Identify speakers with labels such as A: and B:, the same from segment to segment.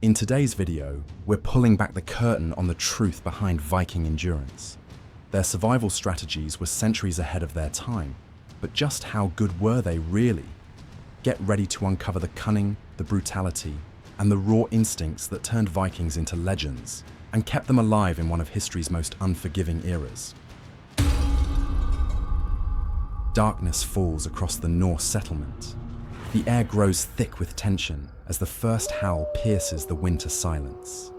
A: In today's video, we're pulling back the curtain on the truth behind Viking endurance. Their survival strategies were centuries ahead of their time, but just how good were they really? Get ready to uncover the cunning, the brutality, and the raw instincts that turned Vikings into legends and kept them alive in one of history's most unforgiving eras. Darkness falls across the Norse settlement. The air grows thick with tension as the first howl pierces the winter silence.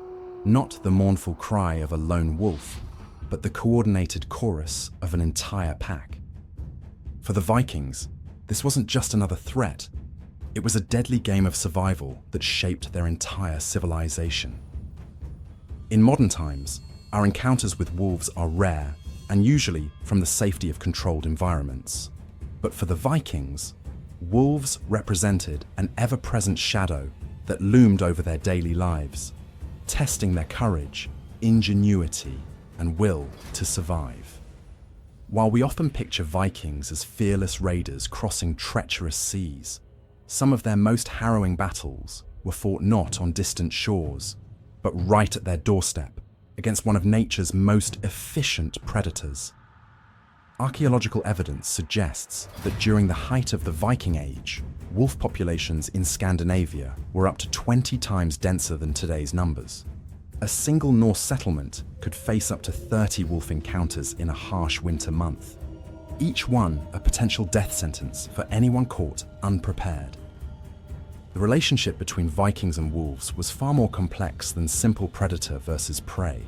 A: Not the mournful cry of a lone wolf, but the coordinated chorus of an entire pack. For the Vikings, this wasn't just another threat. It was a deadly game of survival that shaped their entire civilization. In modern times, our encounters with wolves are rare and usually from the safety of controlled environments. But for the Vikings, wolves represented an ever-present shadow that loomed over their daily lives, testing their courage, ingenuity, and will to survive. While we often picture Vikings as fearless raiders crossing treacherous seas, some of their most harrowing battles were fought not on distant shores, but right at their doorstep, against one of nature's most efficient predators. Archaeological evidence suggests that during the height of the Viking Age, wolf populations in Scandinavia were up to 20 times denser than today's numbers. A single Norse settlement could face up to 30 wolf encounters in a harsh winter month, each one a potential death sentence for anyone caught unprepared. The relationship between Vikings and wolves was far more complex than simple predator versus prey.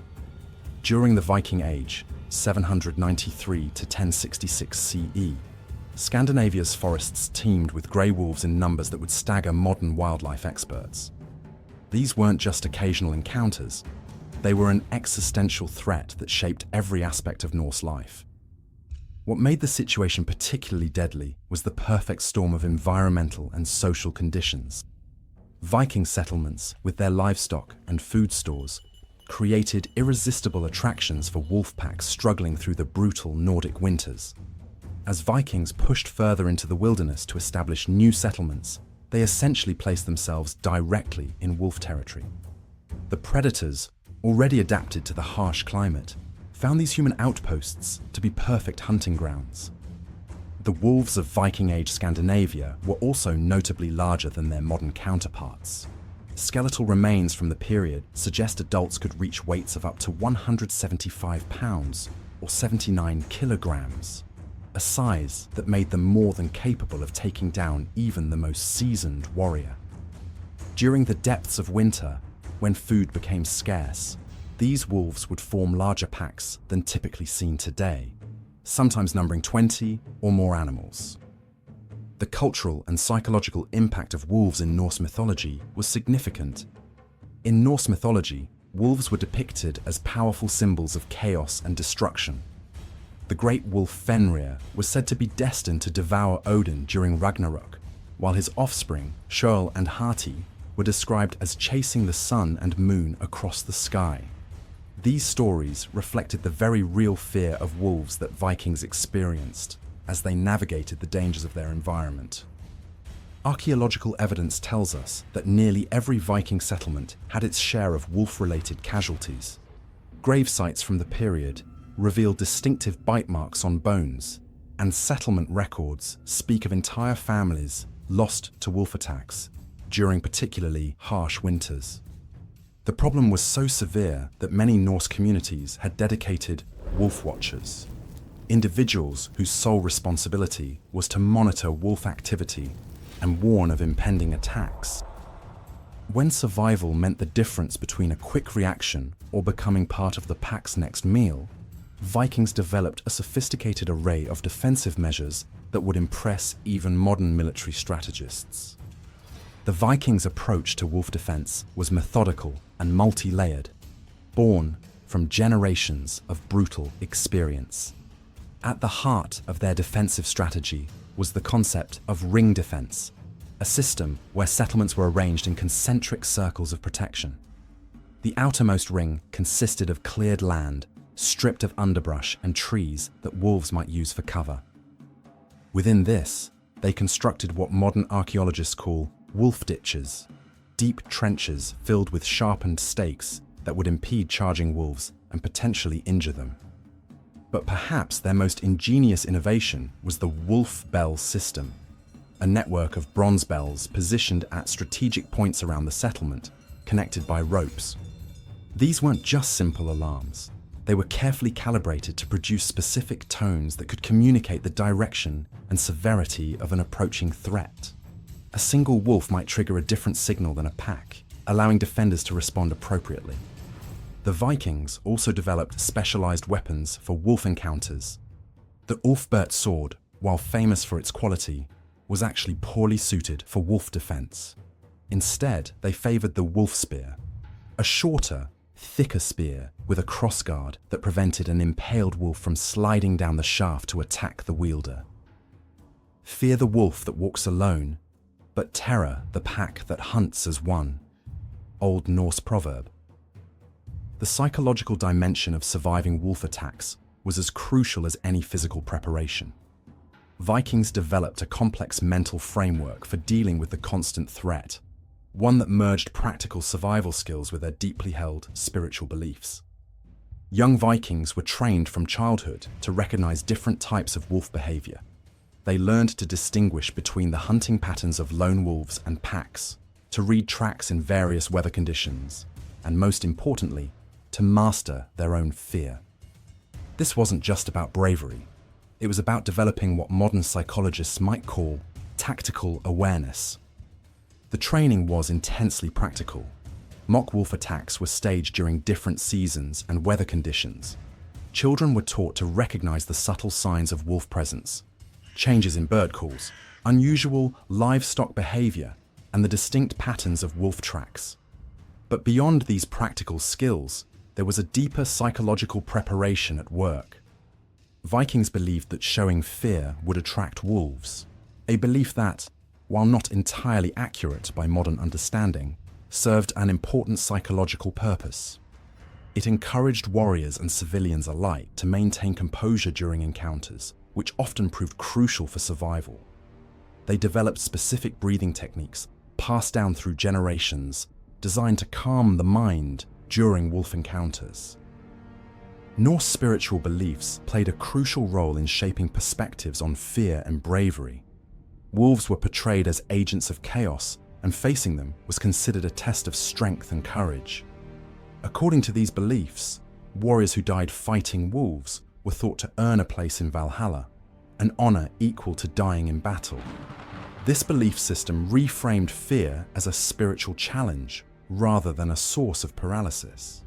A: During the Viking Age, 793 to 1066 CE, Scandinavia's forests teemed with grey wolves in numbers that would stagger modern wildlife experts. These weren't just occasional encounters, they were an existential threat that shaped every aspect of Norse life. What made the situation particularly deadly was the perfect storm of environmental and social conditions. Viking settlements, with their livestock and food stores, created irresistible attractions for wolf packs struggling through the brutal Nordic winters. As Vikings pushed further into the wilderness to establish new settlements, they essentially placed themselves directly in wolf territory. The predators, already adapted to the harsh climate, found these human outposts to be perfect hunting grounds. The wolves of Viking Age Scandinavia were also notably larger than their modern counterparts. Skeletal remains from the period suggest adults could reach weights of up to 175 pounds or 79 kilograms, a size that made them more than capable of taking down even the most seasoned warrior. During the depths of winter, when food became scarce, these wolves would form larger packs than typically seen today, sometimes numbering 20 or more animals. The cultural and psychological impact of wolves in Norse mythology was significant. In Norse mythology, wolves were depicted as powerful symbols of chaos and destruction. The great wolf Fenrir was said to be destined to devour Odin during Ragnarok, while his offspring, Skjold and Hati, were described as chasing the sun and moon across the sky. These stories reflected the very real fear of wolves that Vikings experienced as they navigated the dangers of their environment. Archaeological evidence tells us that nearly every Viking settlement had its share of wolf-related casualties. Grave sites from the period reveal distinctive bite marks on bones, and settlement records speak of entire families lost to wolf attacks during particularly harsh winters. The problem was so severe that many Norse communities had dedicated wolf watchers, individuals whose sole responsibility was to monitor wolf activity and warn of impending attacks. When survival meant the difference between a quick reaction or becoming part of the pack's next meal, Vikings developed a sophisticated array of defensive measures that would impress even modern military strategists. The Vikings' approach to wolf defense was methodical and multi-layered, born from generations of brutal experience. At the heart of their defensive strategy was the concept of ring defense, a system where settlements were arranged in concentric circles of protection. The outermost ring consisted of cleared land, stripped of underbrush and trees that wolves might use for cover. Within this, they constructed what modern archaeologists call wolf ditches, deep trenches filled with sharpened stakes that would impede charging wolves and potentially injure them. But perhaps their most ingenious innovation was the wolf bell system, a network of bronze bells positioned at strategic points around the settlement, connected by ropes. These weren't just simple alarms. They were carefully calibrated to produce specific tones that could communicate the direction and severity of an approaching threat. A single wolf might trigger a different signal than a pack, allowing defenders to respond appropriately. The Vikings also developed specialized weapons for wolf encounters. The Ulfbert sword, while famous for its quality, was actually poorly suited for wolf defense. Instead, they favored the wolf spear, a shorter, thicker spear with a crossguard that prevented an impaled wolf from sliding down the shaft to attack the wielder. Fear the wolf that walks alone, but terror the pack that hunts as one. Old Norse proverb. The psychological dimension of surviving wolf attacks was as crucial as any physical preparation. Vikings developed a complex mental framework for dealing with the constant threat, one that merged practical survival skills with their deeply held spiritual beliefs. Young Vikings were trained from childhood to recognize different types of wolf behavior. They learned to distinguish between the hunting patterns of lone wolves and packs, to read tracks in various weather conditions, and most importantly, to master their own fear. This wasn't just about bravery. It was about developing what modern psychologists might call tactical awareness. The training was intensely practical. Mock wolf attacks were staged during different seasons and weather conditions. Children were taught to recognize the subtle signs of wolf presence, changes in bird calls, unusual livestock behavior, and the distinct patterns of wolf tracks. But beyond these practical skills, there was a deeper psychological preparation at work. Vikings believed that showing fear would attract wolves, a belief that, while not entirely accurate by modern understanding, served an important psychological purpose. It encouraged warriors and civilians alike to maintain composure during encounters, which often proved crucial for survival. They developed specific breathing techniques passed down through generations, designed to calm the mind during wolf encounters. Norse spiritual beliefs played a crucial role in shaping perspectives on fear and bravery. Wolves were portrayed as agents of chaos, and facing them was considered a test of strength and courage. According to these beliefs, warriors who died fighting wolves were thought to earn a place in Valhalla, an honor equal to dying in battle. This belief system reframed fear as a spiritual challenge rather than a source of paralysis.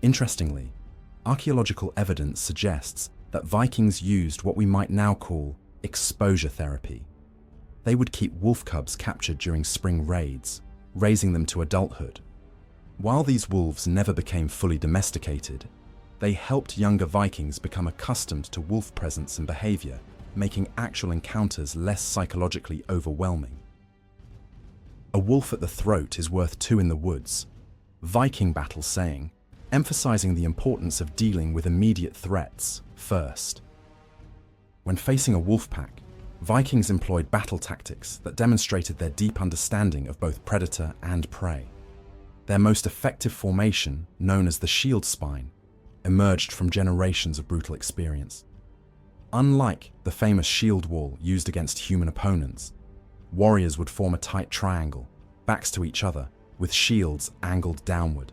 A: Interestingly, archaeological evidence suggests that Vikings used what we might now call exposure therapy. They would keep wolf cubs captured during spring raids, raising them to adulthood. While these wolves never became fully domesticated, they helped younger Vikings become accustomed to wolf presence and behavior, making actual encounters less psychologically overwhelming. A wolf at the throat is worth two in the woods, Viking battle saying, emphasizing the importance of dealing with immediate threats first. When facing a wolf pack, Vikings employed battle tactics that demonstrated their deep understanding of both predator and prey. Their most effective formation, known as the shield spine, emerged from generations of brutal experience. Unlike the famous shield wall used against human opponents, warriors would form a tight triangle, backs to each other, with shields angled downward.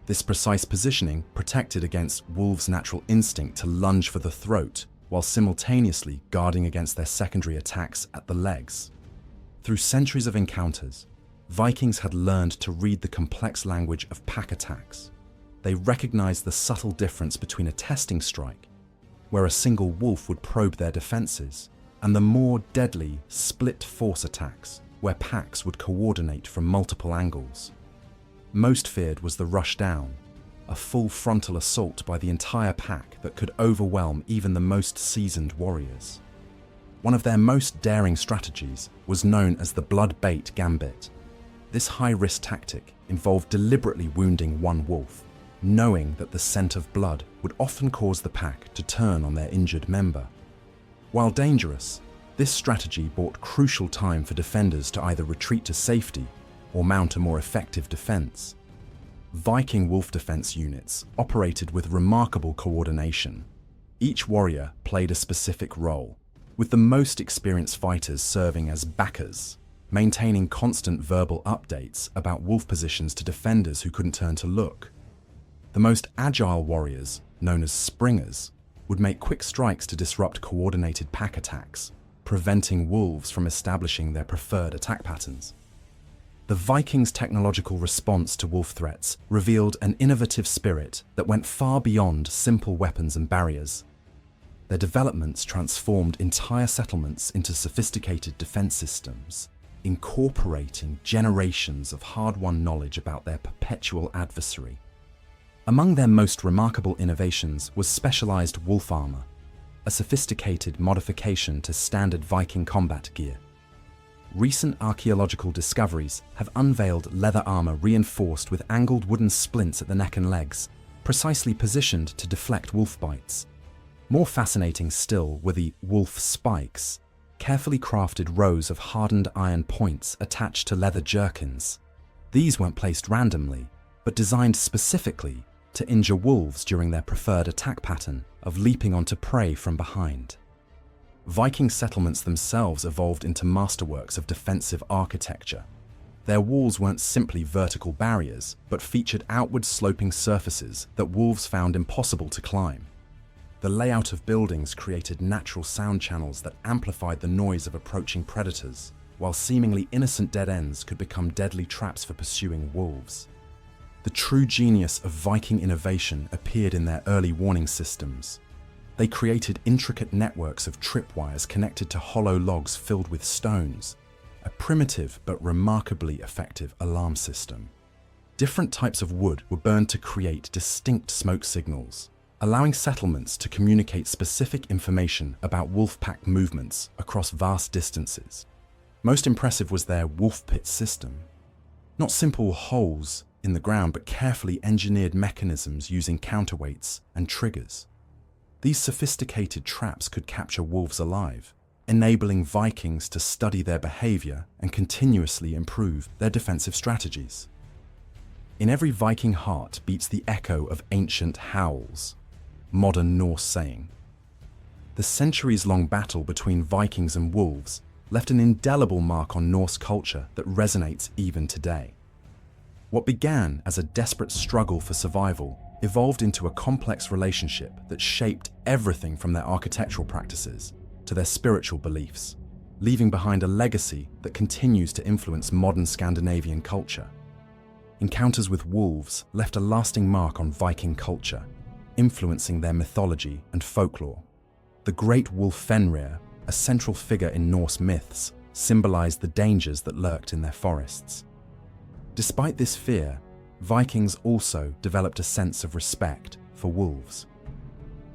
A: This precise positioning protected against wolves' natural instinct to lunge for the throat, while simultaneously guarding against their secondary attacks at the legs. Through centuries of encounters, Vikings had learned to read the complex language of pack attacks. They recognized the subtle difference between a testing strike, where a single wolf would probe their defenses, and the more deadly split force attacks, where packs would coordinate from multiple angles. Most feared was the rush down, a full frontal assault by the entire pack that could overwhelm even the most seasoned warriors. One of their most daring strategies was known as the blood bait gambit. This high-risk tactic involved deliberately wounding one wolf, knowing that the scent of blood would often cause the pack to turn on their injured member. While dangerous, this strategy bought crucial time for defenders to either retreat to safety or mount a more effective defense. Viking wolf defense units operated with remarkable coordination. Each warrior played a specific role, with the most experienced fighters serving as backers, maintaining constant verbal updates about wolf positions to defenders who couldn't turn to look. The most agile warriors, known as springers, would make quick strikes to disrupt coordinated pack attacks, preventing wolves from establishing their preferred attack patterns. The Vikings' technological response to wolf threats revealed an innovative spirit that went far beyond simple weapons and barriers. Their developments transformed entire settlements into sophisticated defense systems, incorporating generations of hard-won knowledge about their perpetual adversary. Among their most remarkable innovations was specialized wolf armor, a sophisticated modification to standard Viking combat gear. Recent archaeological discoveries have unveiled leather armor reinforced with angled wooden splints at the neck and legs, precisely positioned to deflect wolf bites. More fascinating still were the wolf spikes, carefully crafted rows of hardened iron points attached to leather jerkins. These weren't placed randomly, but designed specifically to injure wolves during their preferred attack pattern of leaping onto prey from behind. Viking settlements themselves evolved into masterworks of defensive architecture. Their walls weren't simply vertical barriers, but featured outward sloping surfaces that wolves found impossible to climb. The layout of buildings created natural sound channels that amplified the noise of approaching predators, while seemingly innocent dead ends could become deadly traps for pursuing wolves. The true genius of Viking innovation appeared in their early warning systems. They created intricate networks of tripwires connected to hollow logs filled with stones, a primitive but remarkably effective alarm system. Different types of wood were burned to create distinct smoke signals, allowing settlements to communicate specific information about wolf pack movements across vast distances. Most impressive was their wolf pit system. Not simple holes in the ground, but carefully engineered mechanisms using counterweights and triggers. These sophisticated traps could capture wolves alive, enabling Vikings to study their behavior and continuously improve their defensive strategies. In every Viking heart beats the echo of ancient howls, modern Norse saying. The centuries-long battle between Vikings and wolves left an indelible mark on Norse culture that resonates even today. What began as a desperate struggle for survival evolved into a complex relationship that shaped everything from their architectural practices to their spiritual beliefs, leaving behind a legacy that continues to influence modern Scandinavian culture. Encounters with wolves left a lasting mark on Viking culture, influencing their mythology and folklore. The great wolf Fenrir, a central figure in Norse myths, symbolized the dangers that lurked in their forests. Despite this fear, Vikings also developed a sense of respect for wolves.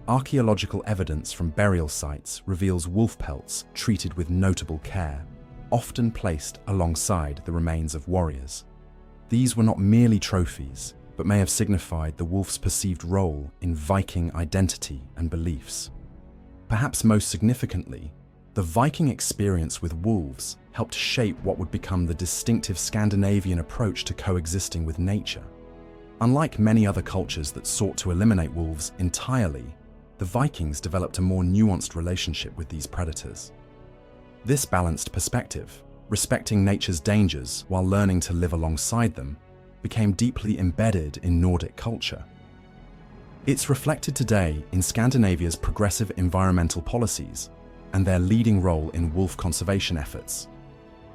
A: Archaeological evidence from burial sites reveals wolf pelts treated with notable care, often placed alongside the remains of warriors. These were not merely trophies, but may have signified the wolf's perceived role in Viking identity and beliefs. Perhaps most significantly, the Viking experience with wolves helped shape what would become the distinctive Scandinavian approach to coexisting with nature. Unlike many other cultures that sought to eliminate wolves entirely, the Vikings developed a more nuanced relationship with these predators. This balanced perspective, respecting nature's dangers while learning to live alongside them, became deeply embedded in Nordic culture. It's reflected today in Scandinavia's progressive environmental policies and their leading role in wolf conservation efforts.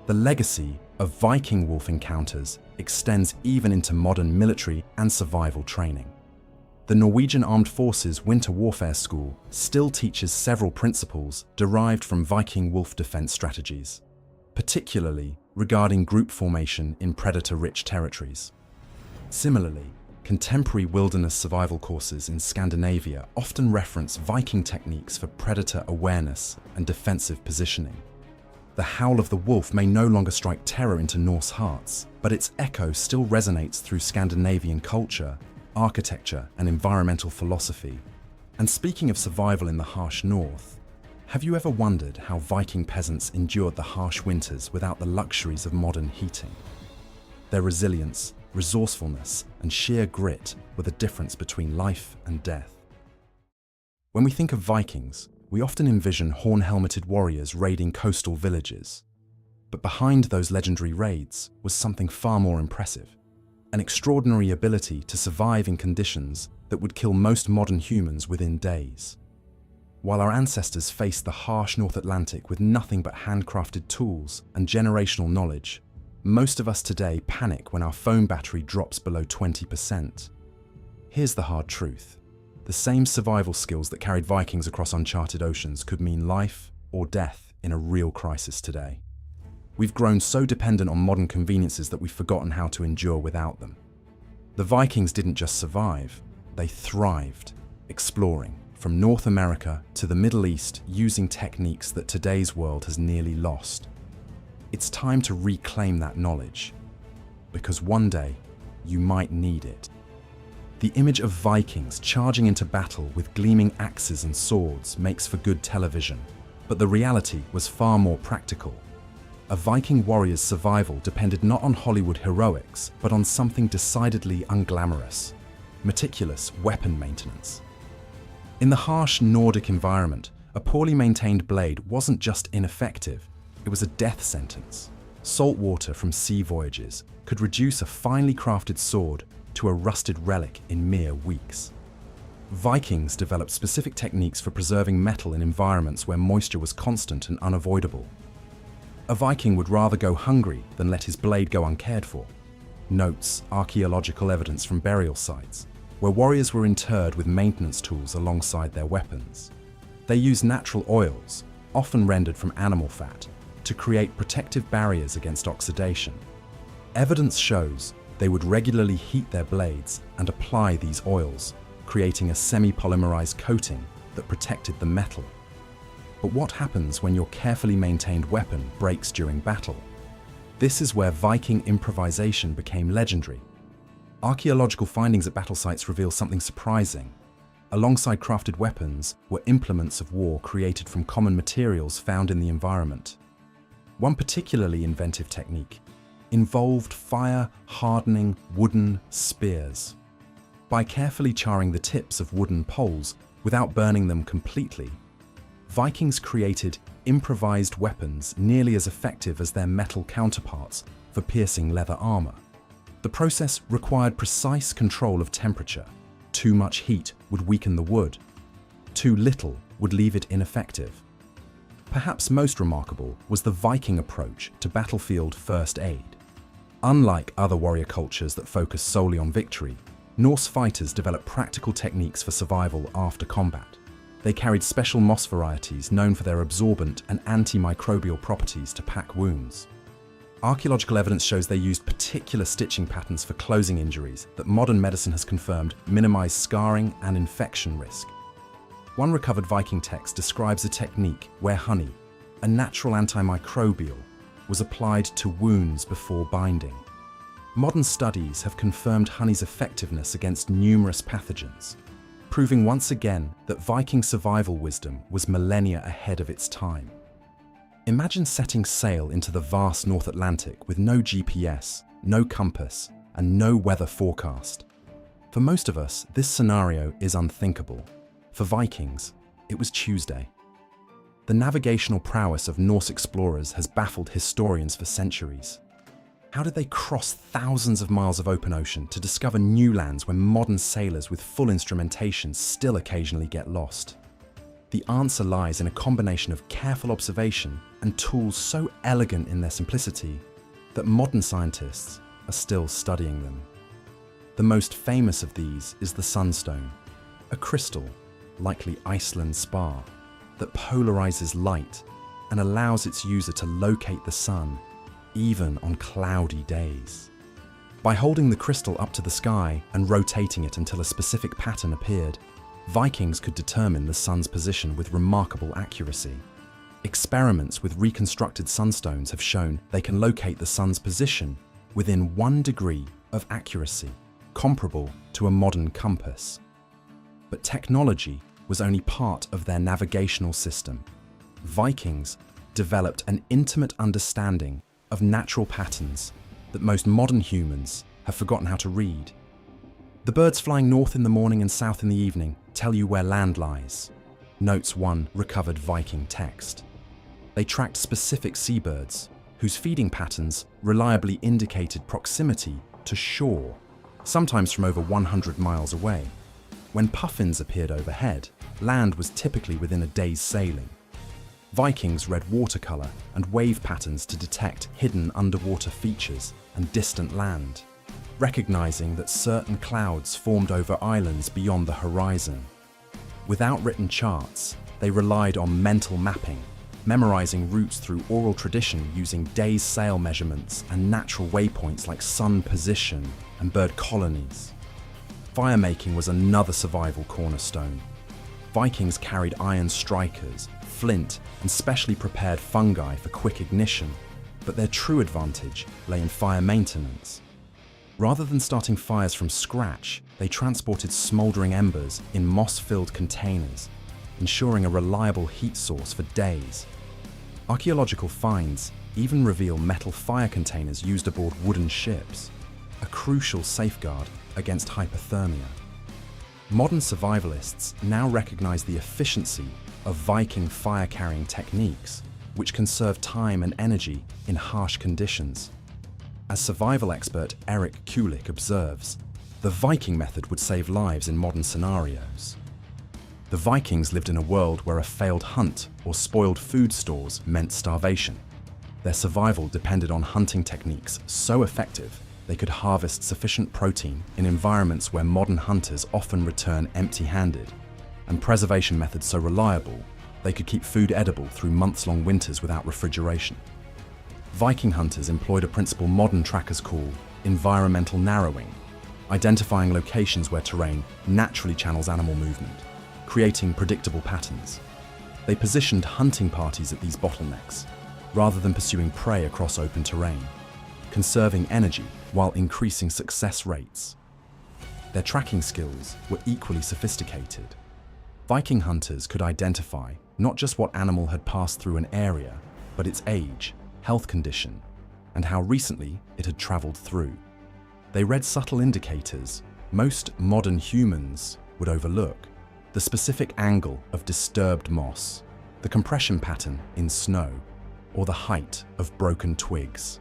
A: The legacy of Viking wolf encounters extends even into modern military and survival training. The Norwegian Armed Forces Winter Warfare School still teaches several principles derived from Viking wolf defense strategies, particularly regarding group formation in predator-rich territories. Similarly, contemporary wilderness survival courses in Scandinavia often reference Viking techniques for predator awareness and defensive positioning. The howl of the wolf may no longer strike terror into Norse hearts, but its echo still resonates through Scandinavian culture, architecture, and environmental philosophy. And speaking of survival in the harsh north, have you ever wondered how Viking peasants endured the harsh winters without the luxuries of modern heating? Their resilience, resourcefulness, and sheer grit were the difference between life and death. When we think of Vikings, we often envision horn-helmeted warriors raiding coastal villages. But behind those legendary raids was something far more impressive: an extraordinary ability to survive in conditions that would kill most modern humans within days. While our ancestors faced the harsh North Atlantic with nothing but handcrafted tools and generational knowledge, most of us today panic when our phone battery drops below 20%. Here's the hard truth: the same survival skills that carried Vikings across uncharted oceans could mean life or death in a real crisis today. We've grown so dependent on modern conveniences that we've forgotten how to endure without them. The Vikings didn't just survive, they thrived, exploring from North America to the Middle East using techniques that today's world has nearly lost. It's time to reclaim that knowledge, because one day you might need it. The image of Vikings charging into battle with gleaming axes and swords makes for good television, but the reality was far more practical. A Viking warrior's survival depended not on Hollywood heroics, but on something decidedly unglamorous: meticulous weapon maintenance. In the harsh Nordic environment, a poorly maintained blade wasn't just ineffective, it was a death sentence. Salt water from sea voyages could reduce a finely crafted sword to a rusted relic in mere weeks. Vikings developed specific techniques for preserving metal in environments where moisture was constant and unavoidable. A Viking would rather go hungry than let his blade go uncared for. Notes archaeological evidence from burial sites, where warriors were interred with maintenance tools alongside their weapons. They used natural oils, often rendered from animal fat, to create protective barriers against oxidation. Evidence shows they would regularly heat their blades and apply these oils, creating a semi-polymerized coating that protected the metal. But what happens when your carefully maintained weapon breaks during battle? This is where Viking improvisation became legendary. Archaeological findings at battle sites reveal something surprising. Alongside crafted weapons were implements of war created from common materials found in the environment. One particularly inventive technique involved fire-hardening wooden spears. By carefully charring the tips of wooden poles without burning them completely, Vikings created improvised weapons nearly as effective as their metal counterparts for piercing leather armor. The process required precise control of temperature. Too much heat would weaken the wood. Too little would leave it ineffective. Perhaps most remarkable was the Viking approach to battlefield first aid. Unlike other warrior cultures that focus solely on victory, Norse fighters developed practical techniques for survival after combat. They carried special moss varieties known for their absorbent and antimicrobial properties to pack wounds. Archaeological evidence shows they used particular stitching patterns for closing injuries that modern medicine has confirmed minimize scarring and infection risk. One recovered Viking text describes a technique where honey, a natural antimicrobial, was applied to wounds before binding. Modern studies have confirmed honey's effectiveness against numerous pathogens, proving once again that Viking survival wisdom was millennia ahead of its time. Imagine setting sail into the vast North Atlantic with no GPS, no compass, and no weather forecast. For most of us, this scenario is unthinkable. For Vikings, it was Tuesday. The navigational prowess of Norse explorers has baffled historians for centuries. How did they cross thousands of miles of open ocean to discover new lands when modern sailors with full instrumentation still occasionally get lost? The answer lies in a combination of careful observation and tools so elegant in their simplicity that modern scientists are still studying them. The most famous of these is the sunstone, a crystal, likely Iceland's spar, that polarizes light and allows its user to locate the sun even on cloudy days. By holding the crystal up to the sky and rotating it until a specific pattern appeared, Vikings could determine the sun's position with remarkable accuracy. Experiments with reconstructed sunstones have shown they can locate the sun's position within 1 degree of accuracy, comparable to a modern compass. But technology was only part of their navigational system. Vikings developed an intimate understanding of natural patterns that most modern humans have forgotten how to read. The birds flying north in the morning and south in the evening tell you where land lies, notes one recovered Viking text. They tracked specific seabirds whose feeding patterns reliably indicated proximity to shore, sometimes from over 100 miles away. When puffins appeared overhead, land was typically within a day's sailing. Vikings read watercolor and wave patterns to detect hidden underwater features and distant land, recognizing that certain clouds formed over islands beyond the horizon. Without written charts, they relied on mental mapping, memorizing routes through oral tradition using days' sail measurements and natural waypoints like sun position and bird colonies. Firemaking was another survival cornerstone. Vikings carried iron strikers, flint, and specially prepared fungi for quick ignition, but their true advantage lay in fire maintenance. Rather than starting fires from scratch, they transported smouldering embers in moss-filled containers, ensuring a reliable heat source for days. Archaeological finds even reveal metal fire containers used aboard wooden ships, a crucial safeguard against hypothermia. Modern survivalists now recognize the efficiency of Viking fire-carrying techniques, which conserve time and energy in harsh conditions. As survival expert Eric Kulik observes, the Viking method would save lives in modern scenarios. The Vikings lived in a world where a failed hunt or spoiled food stores meant starvation. Their survival depended on hunting techniques so effective they could harvest sufficient protein in environments where modern hunters often return empty-handed, and preservation methods so reliable they could keep food edible through months-long winters without refrigeration. Viking hunters employed a principle modern trackers call environmental narrowing, identifying locations where terrain naturally channels animal movement, creating predictable patterns. They positioned hunting parties at these bottlenecks, rather than pursuing prey across open terrain, conserving energy while increasing success rates. Their tracking skills were equally sophisticated. Viking hunters could identify not just what animal had passed through an area, but its age, health condition, and how recently it had traveled through. They read subtle indicators most modern humans would overlook: the specific angle of disturbed moss, the compression pattern in snow, or the height of broken twigs.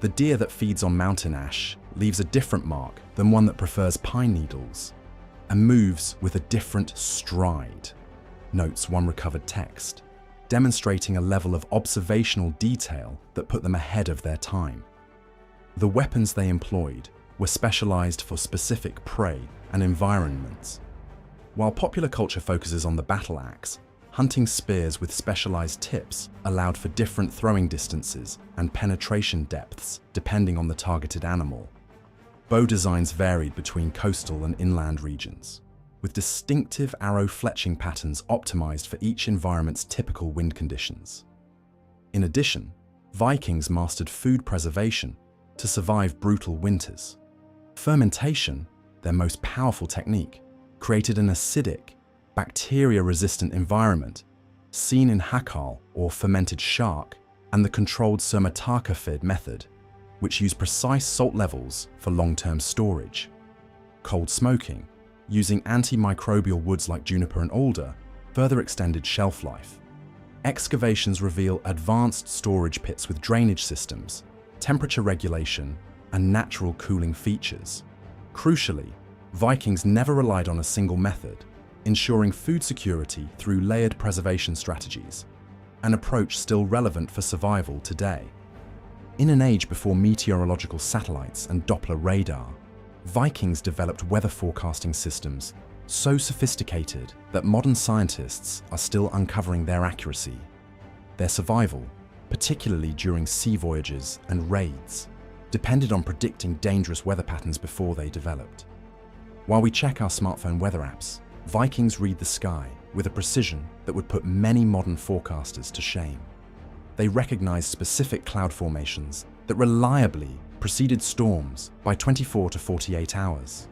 A: The deer that feeds on mountain ash leaves a different mark than one that prefers pine needles, and moves with a different stride, notes one recovered text, demonstrating a level of observational detail that put them ahead of their time. The weapons they employed were specialized for specific prey and environments. While popular culture focuses on the battle axe, hunting spears with specialized tips allowed for different throwing distances and penetration depths depending on the targeted animal. Bow designs varied between coastal and inland regions, with distinctive arrow fletching patterns optimized for each environment's typical wind conditions. In addition, Vikings mastered food preservation to survive brutal winters. Fermentation, their most powerful technique, created an acidic, bacteria-resistant environment seen in hakal or fermented shark and the controlled Surmataka method, which used precise salt levels for long-term storage. Cold smoking, using antimicrobial woods like juniper and alder, further extended shelf life. Excavations reveal advanced storage pits with drainage systems, temperature regulation, and natural cooling features. Crucially, Vikings never relied on a single method, ensuring food security through layered preservation strategies, an approach still relevant for survival today. In an age before meteorological satellites and Doppler radar, Vikings developed weather forecasting systems so sophisticated that modern scientists are still uncovering their accuracy. Their survival, particularly during sea voyages and raids, depended on predicting dangerous weather patterns before they developed. While we check our smartphone weather apps, Vikings read the sky with a precision that would put many modern forecasters to shame. They recognized specific cloud formations that reliably preceded storms by 24 to 48 hours.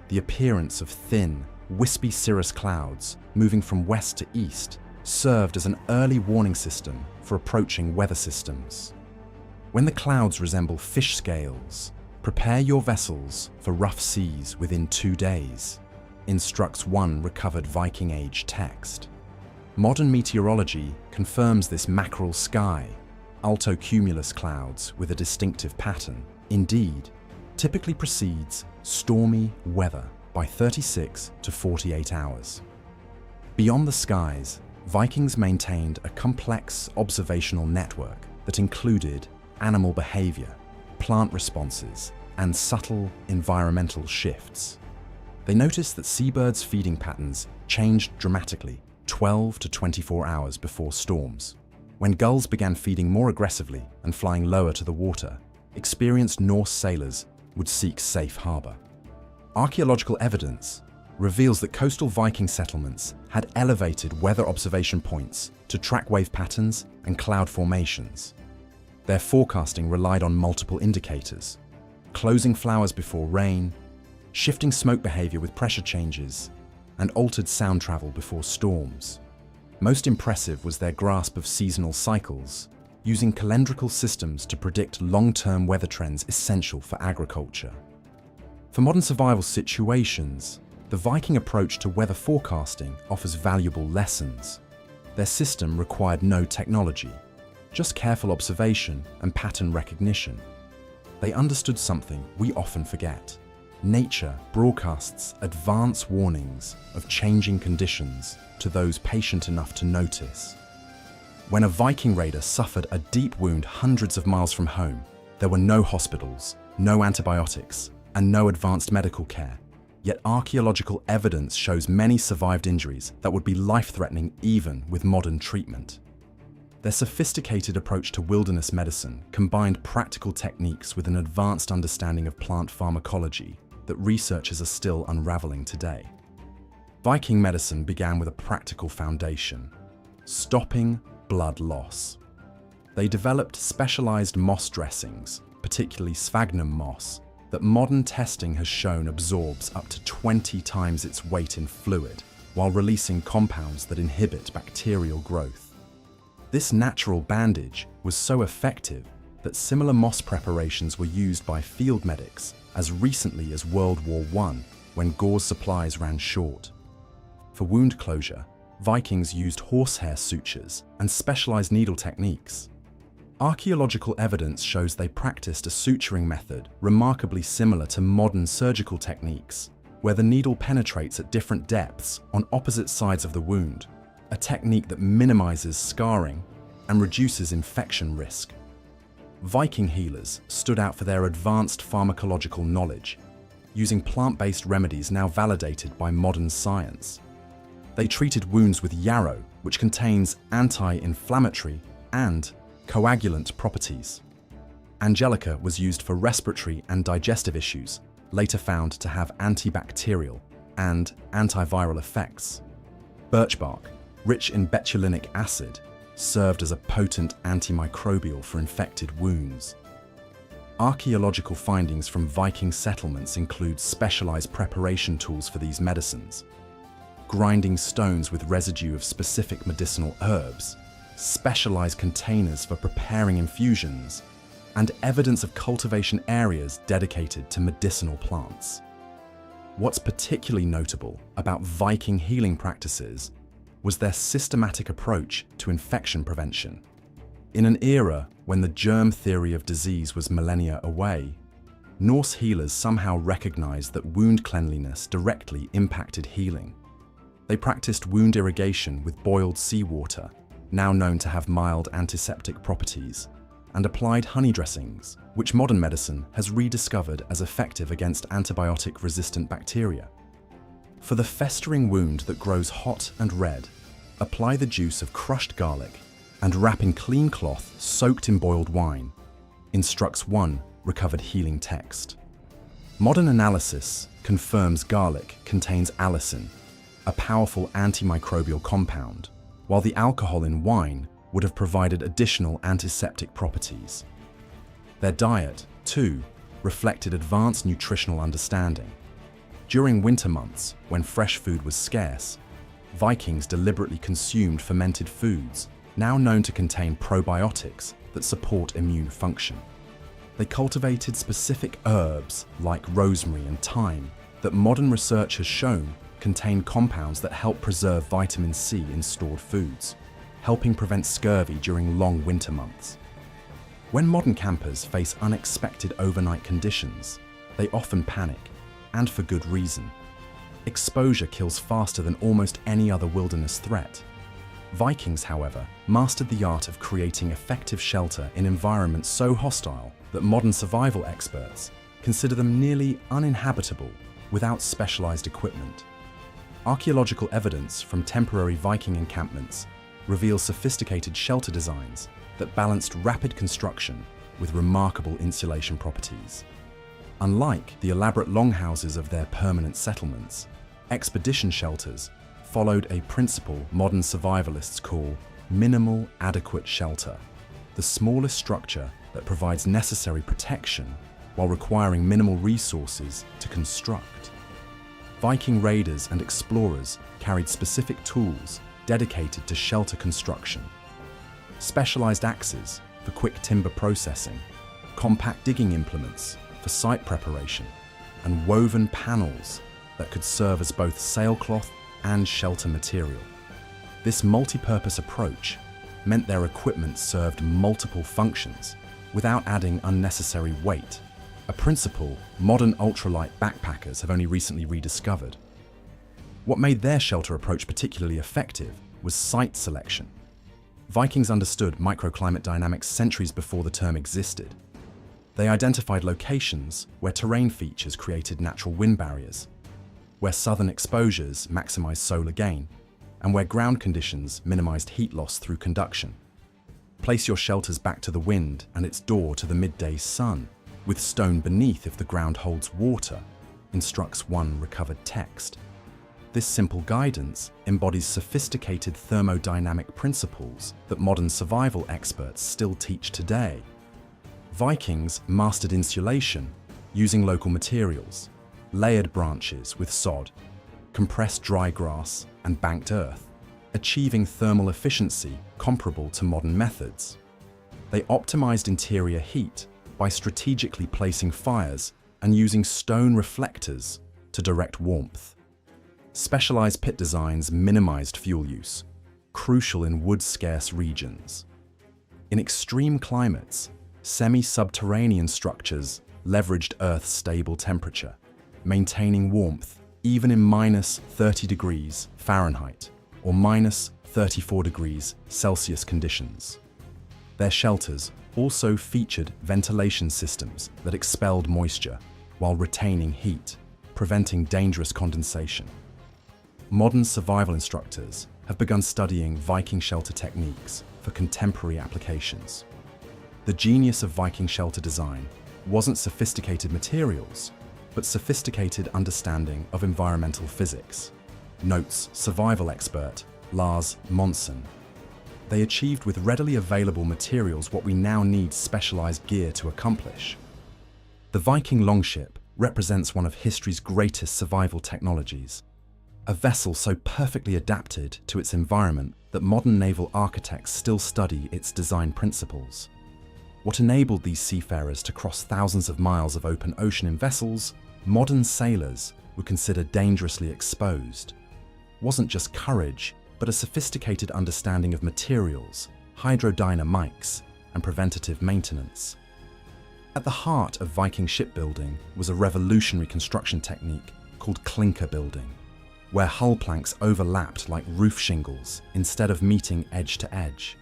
A: The appearance of thin, wispy cirrus clouds moving from west to east served as an early warning system for approaching weather systems. When the clouds resemble fish scales, prepare your vessels for rough seas within 2 days, instructs one recovered Viking Age text. Modern meteorology confirms this mackerel sky, altocumulus clouds with a distinctive pattern, indeed, typically precedes stormy weather by 36 to 48 hours. Beyond the skies, Vikings maintained a complex observational network that included animal behavior, plant responses, and subtle environmental shifts. They noticed that seabirds' feeding patterns changed dramatically 12 to 24 hours before storms. When gulls began feeding more aggressively and flying lower to the water, experienced Norse sailors would seek safe harbor. Archaeological evidence reveals that coastal Viking settlements had elevated weather observation points to track wave patterns and cloud formations. Their forecasting relied on multiple indicators: closing flowers before rain, shifting smoke behavior with pressure changes, and altered sound travel before storms. Most impressive was their grasp of seasonal cycles, using calendrical systems to predict long-term weather trends essential for agriculture. For modern survival situations, the Viking approach to weather forecasting offers valuable lessons. Their system required no technology, just careful observation and pattern recognition. They understood something we often forget. Nature broadcasts advance warnings of changing conditions to those patient enough to notice. When a Viking raider suffered a deep wound hundreds of miles from home, there were no hospitals, no antibiotics, and no advanced medical care. Yet archaeological evidence shows many survived injuries that would be life-threatening even with modern treatment. Their sophisticated approach to wilderness medicine combined practical techniques with an advanced understanding of plant pharmacology that researchers are still unraveling today. Viking medicine began with a practical foundation: stopping blood loss. They developed specialized moss dressings, particularly sphagnum moss, that modern testing has shown absorbs up to 20 times its weight in fluid, while releasing compounds that inhibit bacterial growth. This natural bandage was so effective that similar moss preparations were used by field medics as recently as World War I, when gauze supplies ran short. For wound closure, Vikings used horsehair sutures and specialized needle techniques. Archaeological evidence shows they practiced a suturing method remarkably similar to modern surgical techniques, where the needle penetrates at different depths on opposite sides of the wound, a technique that minimizes scarring and reduces infection risk. Viking healers stood out for their advanced pharmacological knowledge, using plant-based remedies now validated by modern science. They treated wounds with yarrow, which contains anti-inflammatory and coagulant properties. Angelica was used for respiratory and digestive issues, later found to have antibacterial and antiviral effects. Birch bark, rich in betulinic acid, served as a potent antimicrobial for infected wounds. Archaeological findings from Viking settlements include specialized preparation tools for these medicines: grinding stones with residue of specific medicinal herbs, specialized containers for preparing infusions, and evidence of cultivation areas dedicated to medicinal plants. What's particularly notable about Viking healing practices was their systematic approach to infection prevention. In an era when the germ theory of disease was millennia away, Norse healers somehow recognized that wound cleanliness directly impacted healing. They practiced wound irrigation with boiled seawater, now known to have mild antiseptic properties, and applied honey dressings, which modern medicine has rediscovered as effective against antibiotic-resistant bacteria. For the festering wound that grows hot and red, apply the juice of crushed garlic and wrap in clean cloth soaked in boiled wine, instructs one recovered healing text. Modern analysis confirms garlic contains allicin, a powerful antimicrobial compound, while the alcohol in wine would have provided additional antiseptic properties. Their diet, too, reflected advanced nutritional understanding. During winter months, when fresh food was scarce, Vikings deliberately consumed fermented foods, now known to contain probiotics that support immune function. They cultivated specific herbs like rosemary and thyme that modern research has shown contain compounds that help preserve vitamin C in stored foods, helping prevent scurvy during long winter months. When modern campers face unexpected overnight conditions, they often panic, and for good reason. Exposure kills faster than almost any other wilderness threat. Vikings, however, mastered the art of creating effective shelter in environments so hostile that modern survival experts consider them nearly uninhabitable without specialized equipment. Archaeological evidence from temporary Viking encampments reveals sophisticated shelter designs that balanced rapid construction with remarkable insulation properties. Unlike the elaborate longhouses of their permanent settlements, expedition shelters followed a principle modern survivalists call minimal adequate shelter, the smallest structure that provides necessary protection while requiring minimal resources to construct. Viking raiders and explorers carried specific tools dedicated to shelter construction. Specialized axes for quick timber processing, compact digging implements for site preparation, and woven panels that could serve as both sailcloth and shelter material. This multi-purpose approach meant their equipment served multiple functions without adding unnecessary weight, a principle modern ultralight backpackers have only recently rediscovered. What made their shelter approach particularly effective was site selection. Vikings understood microclimate dynamics centuries before the term existed. They identified locations where terrain features created natural wind barriers, where southern exposures maximized solar gain, and where ground conditions minimized heat loss through conduction. Place your shelters back to the wind and its door to the midday sun, with stone beneath if the ground holds water, instructs one recovered text. This simple guidance embodies sophisticated thermodynamic principles that modern survival experts still teach today. Vikings mastered insulation using local materials, layered branches with sod, compressed dry grass, and banked earth, achieving thermal efficiency comparable to modern methods. They optimized interior heat by strategically placing fires and using stone reflectors to direct warmth. Specialized pit designs minimized fuel use, crucial in wood-scarce regions. In extreme climates, semi-subterranean structures leveraged Earth's stable temperature, maintaining warmth even in minus 30 degrees Fahrenheit or minus 34 degrees Celsius conditions. Their shelters also featured ventilation systems that expelled moisture while retaining heat, preventing dangerous condensation. Modern survival instructors have begun studying Viking shelter techniques for contemporary applications. The genius of Viking shelter design wasn't sophisticated materials, but sophisticated understanding of environmental physics, notes survival expert Lars Monsen. They achieved with readily available materials what we now need specialized gear to accomplish. The Viking longship represents one of history's greatest survival technologies, a vessel so perfectly adapted to its environment that modern naval architects still study its design principles. What enabled these seafarers to cross thousands of miles of open ocean in vessels modern sailors would consider dangerously exposed wasn't just courage, but a sophisticated understanding of materials, hydrodynamics, and preventative maintenance. At the heart of Viking shipbuilding was a revolutionary construction technique called clinker building, where hull planks overlapped like roof shingles instead of meeting edge to edge.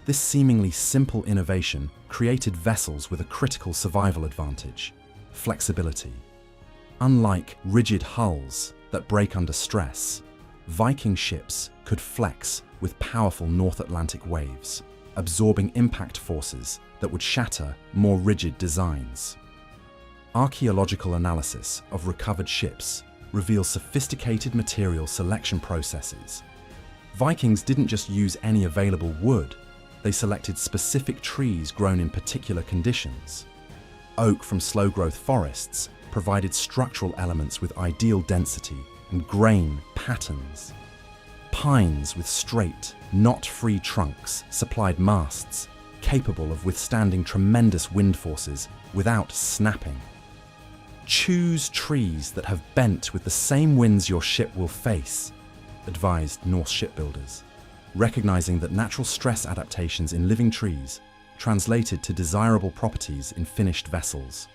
A: This seemingly simple innovation created vessels with a critical survival advantage: flexibility. Unlike rigid hulls that break under stress, Viking ships could flex with powerful North Atlantic waves, absorbing impact forces that would shatter more rigid designs. Archaeological analysis of recovered ships reveals sophisticated material selection processes. Vikings didn't just use any available wood, they selected specific trees grown in particular conditions. Oak from slow-growth forests provided structural elements with ideal density and grain patterns. Pines with straight, knot-free trunks supplied masts, capable of withstanding tremendous wind forces without snapping. Choose trees that have bent with the same winds your ship will face, advised Norse shipbuilders, recognizing that natural stress adaptations in living trees translated to desirable properties in finished vessels.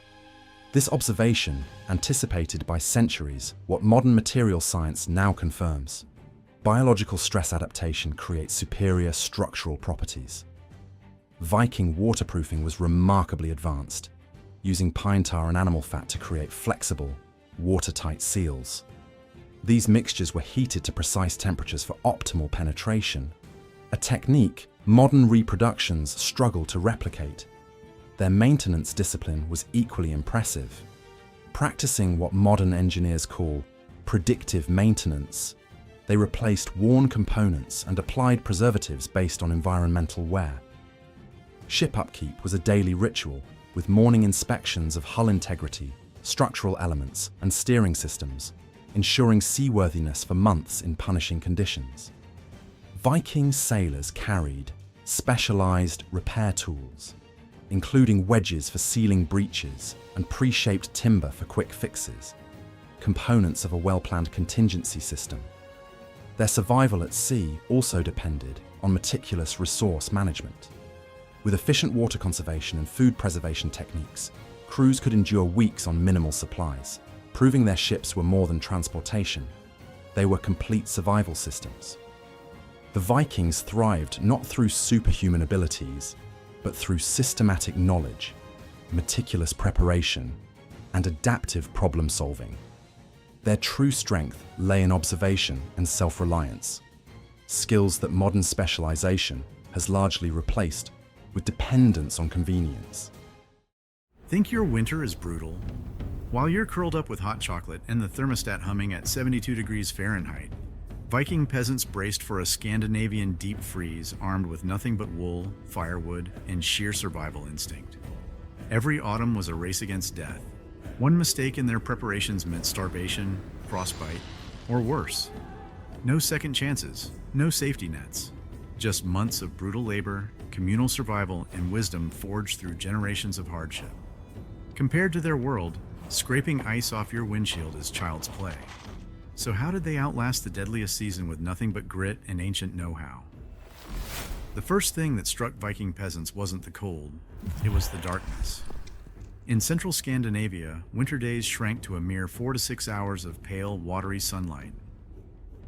A: This observation anticipated by centuries what modern material science now confirms. Biological stress adaptation creates superior structural properties. Viking waterproofing was remarkably advanced, using pine tar and animal fat to create flexible, watertight seals. These mixtures were heated to precise temperatures for optimal penetration, a technique modern reproductions struggle to replicate. Their maintenance discipline was equally impressive, practicing what modern engineers call predictive maintenance. They replaced worn components and applied preservatives based on environmental wear. Ship upkeep was a daily ritual, with morning inspections of hull integrity, structural elements, and steering systems, ensuring seaworthiness for months in punishing conditions. Viking sailors carried specialized repair tools, including wedges for sealing breaches and pre-shaped timber for quick fixes, components of a well-planned contingency system. Their survival at sea also depended on meticulous resource management. With efficient water conservation and food preservation techniques, crews could endure weeks on minimal supplies, proving their ships were more than transportation. They were complete survival systems. The Vikings thrived not through superhuman abilities, but through systematic knowledge, meticulous preparation, and adaptive problem-solving. Their true strength lay in observation and self-reliance, skills that modern specialization has largely replaced with dependence on convenience.
B: Think your winter is brutal? While you're curled up with hot chocolate and the thermostat humming at 72 degrees Fahrenheit, Viking peasants braced for a Scandinavian deep freeze armed with nothing but wool, firewood, and sheer survival instinct. Every autumn was a race against death. One mistake in their preparations meant starvation, frostbite, or worse. No second chances, no safety nets. Just months of brutal labor, communal survival, and wisdom forged through generations of hardship. Compared to their world, scraping ice off your windshield is child's play. So how did they outlast the deadliest season with nothing but grit and ancient know-how? The first thing that struck Viking peasants wasn't the cold, it was the darkness. In central Scandinavia, winter days shrank to a mere 4 to 6 hours of pale, watery sunlight.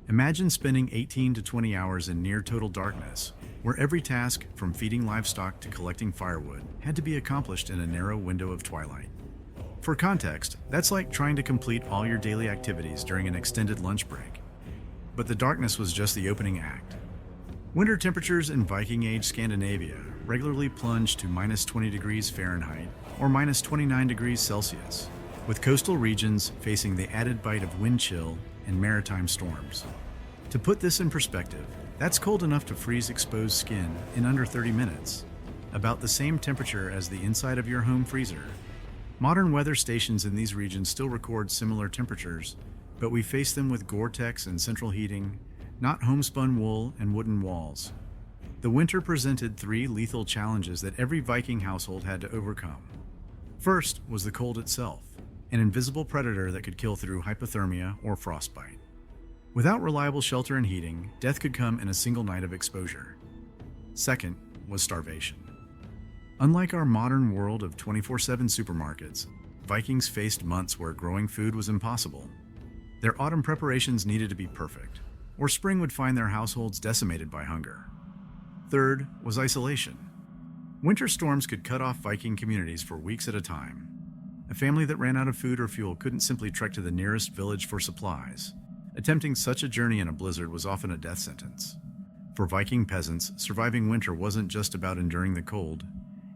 B: Imagine spending 18 to 20 hours in near-total darkness, where every task, from feeding livestock to collecting firewood, had to be accomplished in a narrow window of twilight. For context, that's like trying to complete all your daily activities during an extended lunch break. But the darkness was just the opening act. Winter temperatures in Viking Age Scandinavia regularly plunged to minus 20 degrees Fahrenheit or minus 29 degrees Celsius, with coastal regions facing the added bite of wind chill and maritime storms. To put this in perspective, that's cold enough to freeze exposed skin in under 30 minutes, about the same temperature as the inside of your home freezer. Modern weather stations in these regions still record similar temperatures, but we face them with Gore-Tex and central heating, not homespun wool and wooden walls. The winter presented 3 lethal challenges that every Viking household had to overcome. First was the cold itself, an invisible predator that could kill through hypothermia or frostbite. Without reliable shelter and heating, death could come in a single night of exposure. Second was starvation. Unlike our modern world of 24/7 supermarkets, Vikings faced months where growing food was impossible. Their autumn preparations needed to be perfect, or spring would find their households decimated by hunger. Third was isolation. Winter storms could cut off Viking communities for weeks at a time. A family that ran out of food or fuel couldn't simply trek to the nearest village for supplies. Attempting such a journey in a blizzard was often a death sentence. For Viking peasants, surviving winter wasn't just about enduring the cold.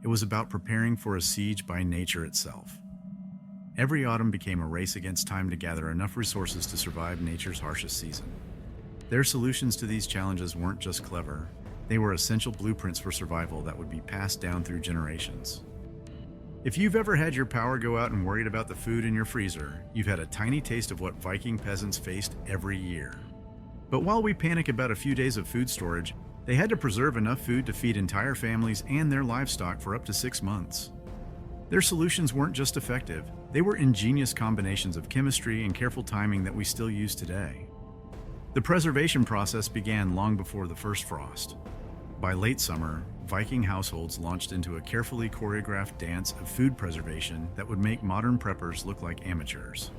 B: It was about preparing for a siege by nature itself. Every autumn became a race against time to gather enough resources to survive nature's harshest season. Their solutions to these challenges weren't just clever, they were essential blueprints for survival that would be passed down through generations. If you've ever had your power go out and worried about the food in your freezer, you've had a tiny taste of what Viking peasants faced every year. But while we panic about a few days of food storage, They had to preserve enough food to feed entire families and their livestock for up to 6 months. Their solutions weren't just effective, they were ingenious combinations of chemistry and careful timing that we still use today. The preservation process began long before the first frost. By late summer, Viking households launched into a carefully choreographed dance of food preservation that would make modern preppers look like amateurs.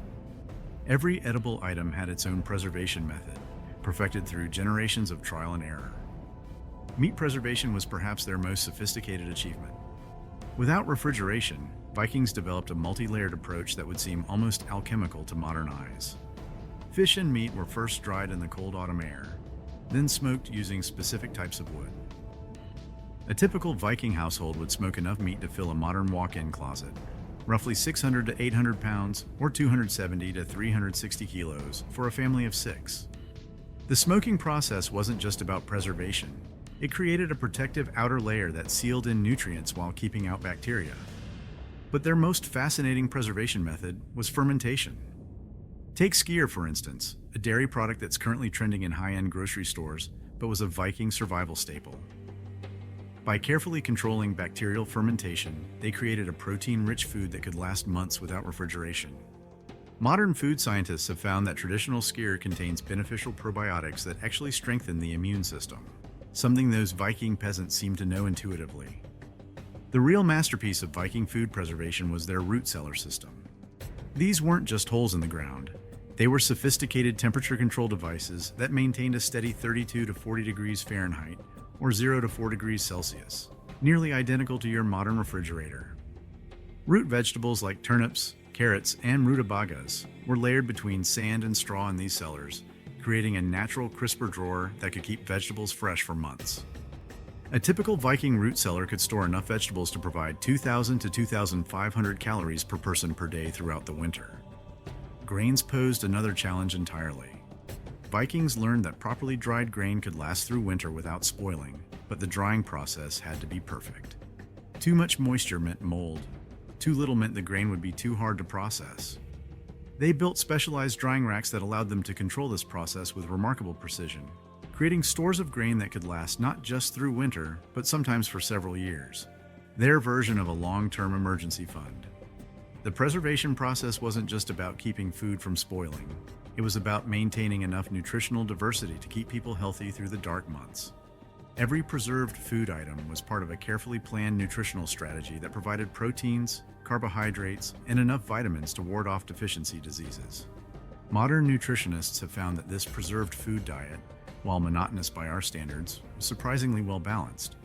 B: Every edible item had its own preservation method, perfected through generations of trial and error. Meat preservation was perhaps their most sophisticated achievement. Without refrigeration, Vikings developed a multi-layered approach that would seem almost alchemical to modern eyes. Fish and meat were first dried in the cold autumn air, then smoked using specific types of wood. A typical Viking household would smoke enough meat to fill a modern walk-in closet, roughly 600 to 800 pounds or 270 to 360 kilos for a family of 6. The smoking process wasn't just about preservation. It created a protective outer layer that sealed in nutrients while keeping out bacteria. But their most fascinating preservation method was fermentation. Take skyr, for instance, a dairy product that's currently trending in high-end grocery stores, but was a Viking survival staple. By carefully controlling bacterial fermentation, they created a protein-rich food that could last months without refrigeration. Modern food scientists have found that traditional skyr contains beneficial probiotics that actually strengthen the immune system, something those Viking peasants seemed to know intuitively. The real masterpiece of Viking food preservation was their root cellar system. These weren't just holes in the ground. They were sophisticated temperature control devices that maintained a steady 32 to 40 degrees Fahrenheit or 0 to 4 degrees Celsius, nearly identical to your modern refrigerator. Root vegetables like turnips, carrots, and rutabagas were layered between sand and straw in these cellars, creating a natural crisper drawer that could keep vegetables fresh for months. A typical Viking root cellar could store enough vegetables to provide 2,000 to 2,500 calories per person per day throughout the winter. Grains posed another challenge entirely. Vikings learned that properly dried grain could last through winter without spoiling, but the drying process had to be perfect. Too much moisture meant mold. Too little meant the grain would be too hard to process. They built specialized drying racks that allowed them to control this process with remarkable precision, creating stores of grain that could last not just through winter, but sometimes for several years. Their version of a long-term emergency fund. The preservation process wasn't just about keeping food from spoiling. It was about maintaining enough nutritional diversity to keep people healthy through the dark months. Every preserved food item was part of a carefully planned nutritional strategy that provided proteins, carbohydrates, and enough vitamins to ward off deficiency diseases. Modern nutritionists have found that this preserved food diet, while monotonous by our standards, was surprisingly well balanced.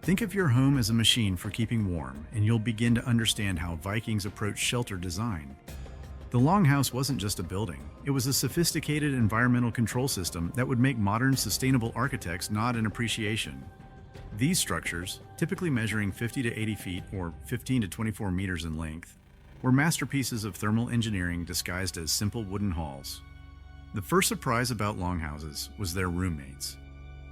B: Think of your home as a machine for keeping warm, and you'll begin to understand how Vikings approached shelter design. The longhouse wasn't just a building, it was a sophisticated environmental control system that would make modern sustainable architects nod in appreciation. These structures, typically measuring 50 to 80 feet or 15 to 24 meters in length, were masterpieces of thermal engineering disguised as simple wooden halls. The first surprise about longhouses was their roommates.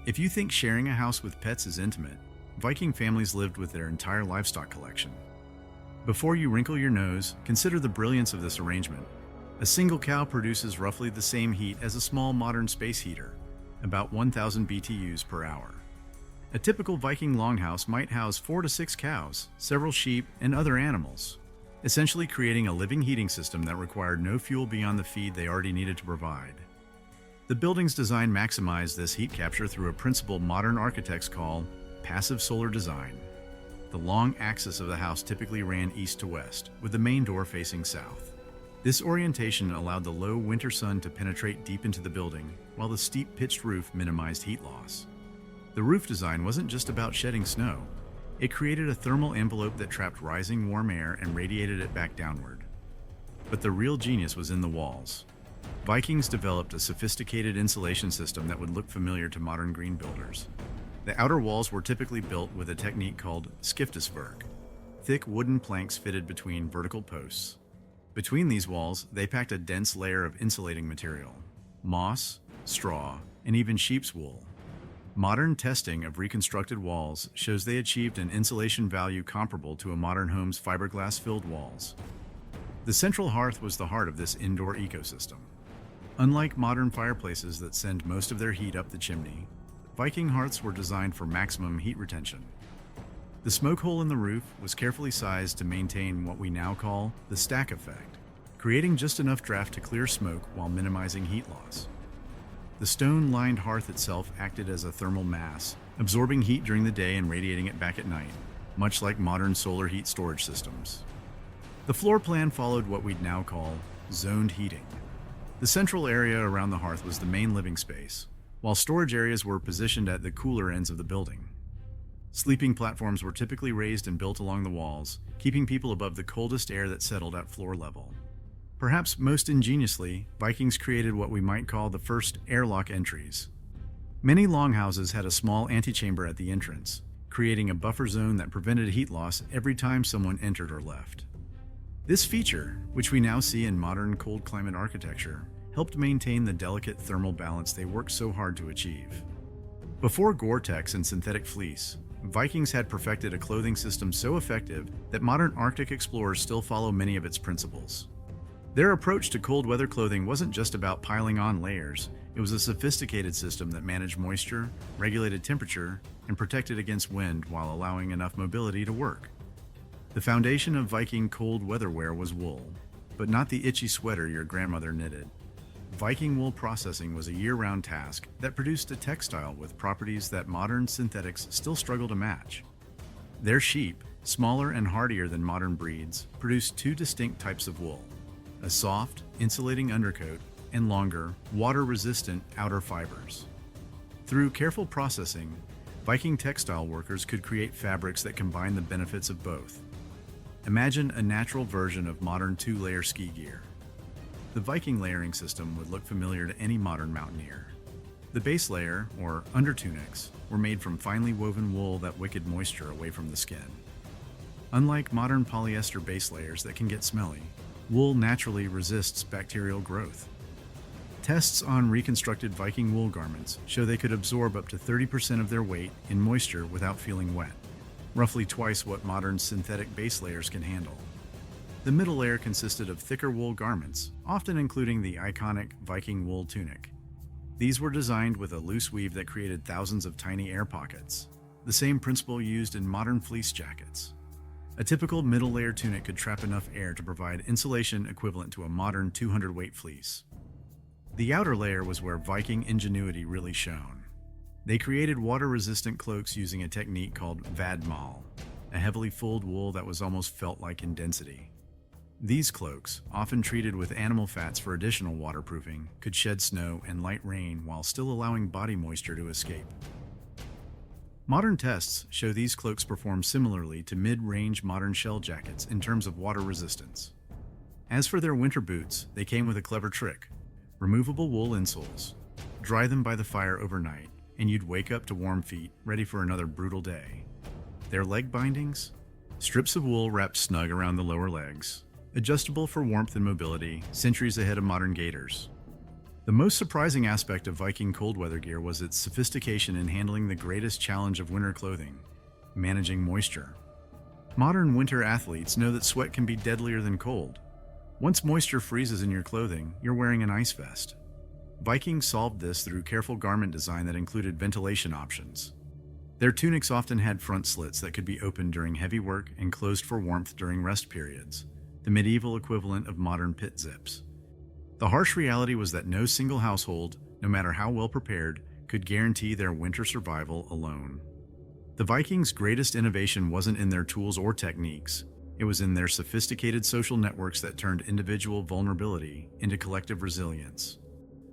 B: If you think sharing a house with pets is intimate, Viking families lived with their entire livestock collection. Before you wrinkle your nose, consider the brilliance of this arrangement. A single cow produces roughly the same heat as a small modern space heater, about 1,000 BTUs per hour. A typical Viking longhouse might house 4 to 6 cows, several sheep, and other animals, essentially creating a living heating system that required no fuel beyond the feed they already needed to provide. The building's design maximized this heat capture through a principle modern architects call passive solar design. The long axis of the house typically ran east to west, with the main door facing south. This orientation allowed the low winter sun to penetrate deep into the building, while the steep pitched roof minimized heat loss. The roof design wasn't just about shedding snow. It created a thermal envelope that trapped rising warm air and radiated it back downward. But the real genius was in the walls. Vikings developed a sophisticated insulation system that would look familiar to modern green builders. The outer walls were typically built with a technique called skiftisverk, thick wooden planks fitted between vertical posts. Between these walls, they packed a dense layer of insulating material, moss, straw, and even sheep's wool. Modern testing of reconstructed walls shows they achieved an insulation value comparable to a modern home's fiberglass-filled walls. The central hearth was the heart of this indoor ecosystem. Unlike modern fireplaces that send most of their heat up the chimney, Viking hearths were designed for maximum heat retention. The smoke hole in the roof was carefully sized to maintain what we now call the stack effect, creating just enough draft to clear smoke while minimizing heat loss. The stone-lined hearth itself acted as a thermal mass, absorbing heat during the day and radiating it back at night, much like modern solar heat storage systems. The floor plan followed what we'd now call zoned heating. The central area around the hearth was the main living space, while storage areas were positioned at the cooler ends of the building. Sleeping platforms were typically raised and built along the walls, keeping people above the coldest air that settled at floor level. Perhaps most ingeniously, Vikings created what we might call the first airlock entries. Many longhouses had a small antechamber at the entrance, creating a buffer zone that prevented heat loss every time someone entered or left. This feature, which we now see in modern cold climate architecture, helped maintain the delicate thermal balance they worked so hard to achieve. Before Gore-Tex and synthetic fleece, Vikings had perfected a clothing system so effective that modern Arctic explorers still follow many of its principles. Their approach to cold weather clothing wasn't just about piling on layers, it was a sophisticated system that managed moisture, regulated temperature, and protected against wind while allowing enough mobility to work. The foundation of Viking cold weather wear was wool, but not the itchy sweater your grandmother knitted. Viking wool processing was a year-round task that produced a textile with properties that modern synthetics still struggle to match. Their sheep, smaller and hardier than modern breeds, produced two distinct types of wool: a soft, insulating undercoat and longer, water-resistant outer fibers. Through careful processing, Viking textile workers could create fabrics that combine the benefits of both. Imagine a natural version of modern two-layer ski gear. The Viking layering system would look familiar to any modern mountaineer. The base layer, or undertunics, were made from finely woven wool that wickeded moisture away from the skin. Unlike modern polyester base layers that can get smelly, wool naturally resists bacterial growth. Tests on reconstructed Viking wool garments show they could absorb up to 30% of their weight in moisture without feeling wet, roughly twice what modern synthetic base layers can handle. The middle layer consisted of thicker wool garments, often including the iconic Viking wool tunic. These were designed with a loose weave that created thousands of tiny air pockets, the same principle used in modern fleece jackets. A typical middle layer tunic could trap enough air to provide insulation equivalent to a modern 200-weight fleece. The outer layer was where Viking ingenuity really shone. They created water-resistant cloaks using a technique called vadmal, a heavily fulled wool that was almost felt-like in density. These cloaks, often treated with animal fats for additional waterproofing, could shed snow and light rain while still allowing body moisture to escape. Modern tests show these cloaks perform similarly to mid-range modern shell jackets in terms of water resistance. As for their winter boots, they came with a clever trick: removable wool insoles. Dry them by the fire overnight, and you'd wake up to warm feet, ready for another brutal day. Their leg bindings? Strips of wool wrapped snug around the lower legs, adjustable for warmth and mobility, centuries ahead of modern gaiters. The most surprising aspect of Viking cold weather gear was its sophistication in handling the greatest challenge of winter clothing: managing moisture. Modern winter athletes know that sweat can be deadlier than cold. Once moisture freezes in your clothing, you're wearing an ice vest. Vikings solved this through careful garment design that included ventilation options. Their tunics often had front slits that could be opened during heavy work and closed for warmth during rest periods, the medieval equivalent of modern pit zips. The harsh reality was that no single household, no matter how well prepared, could guarantee their winter survival alone. The Vikings' greatest innovation wasn't in their tools or techniques. It was in their sophisticated social networks that turned individual vulnerability into collective resilience.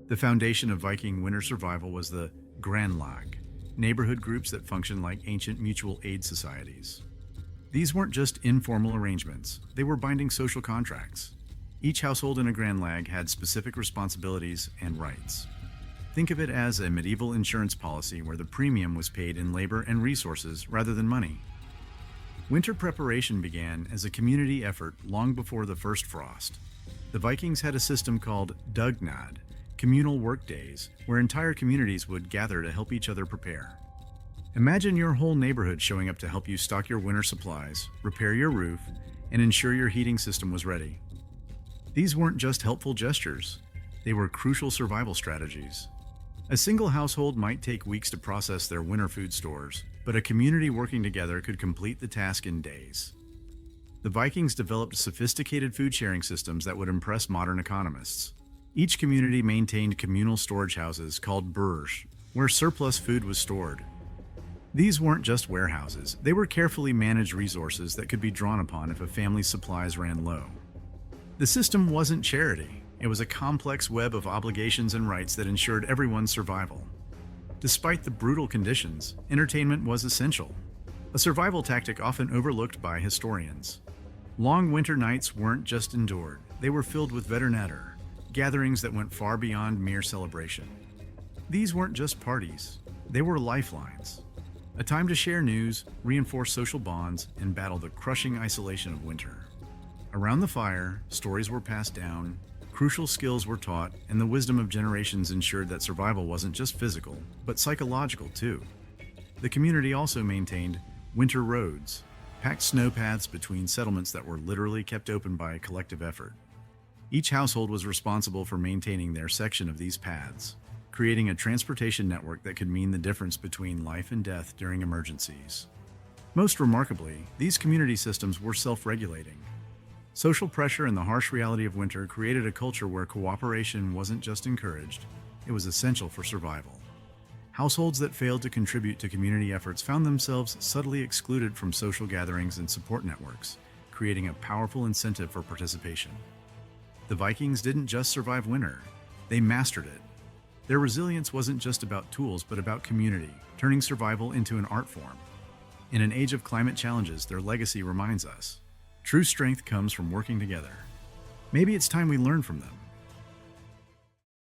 B: The foundation of Viking winter survival was the Grannlag, neighborhood groups that functioned like ancient mutual aid societies. These weren't just informal arrangements, they were binding social contracts. Each household in a Grannlag had specific responsibilities and rights. Think of it as a medieval insurance policy where the premium was paid in labor and resources rather than money. Winter preparation began as a community effort long before the first frost. The Vikings had a system called dugnad, communal work days, where entire communities would gather to help each other prepare. Imagine your whole neighborhood showing up to help you stock your winter supplies, repair your roof, and ensure your heating system was ready. These weren't just helpful gestures, they were crucial survival strategies. A single household might take weeks to process their winter food stores, but a community working together could complete the task in days. The Vikings developed sophisticated food sharing systems that would impress modern economists. Each community maintained communal storage houses called burj, where surplus food was stored. These weren't just warehouses, they were carefully managed resources that could be drawn upon if a family's supplies ran low. The system wasn't charity, it was a complex web of obligations and rights that ensured everyone's survival. Despite the brutal conditions, entertainment was essential, a survival tactic often overlooked by historians. Long winter nights weren't just endured, they were filled with veternatter, gatherings that went far beyond mere celebration. These weren't just parties, they were lifelines. A time to share news, reinforce social bonds, and battle the crushing isolation of winter. Around the fire, stories were passed down, crucial skills were taught, and the wisdom of generations ensured that survival wasn't just physical, but psychological too. The community also maintained winter roads, packed snow paths between settlements that were literally kept open by a collective effort. Each household was responsible for maintaining their section of these paths, creating a transportation network that could mean the difference between life and death during emergencies. Most remarkably, these community systems were self-regulating. Social pressure and the harsh reality of winter created a culture where cooperation wasn't just encouraged, it was essential for survival. Households that failed to contribute to community efforts found themselves subtly excluded from social gatherings and support networks, creating a powerful incentive for participation. The Vikings didn't just survive winter, they mastered it. Their resilience wasn't just about tools, but about community, turning survival into an art form. In an age of climate challenges, their legacy reminds us, true strength comes from working together. Maybe it's time we learn from them.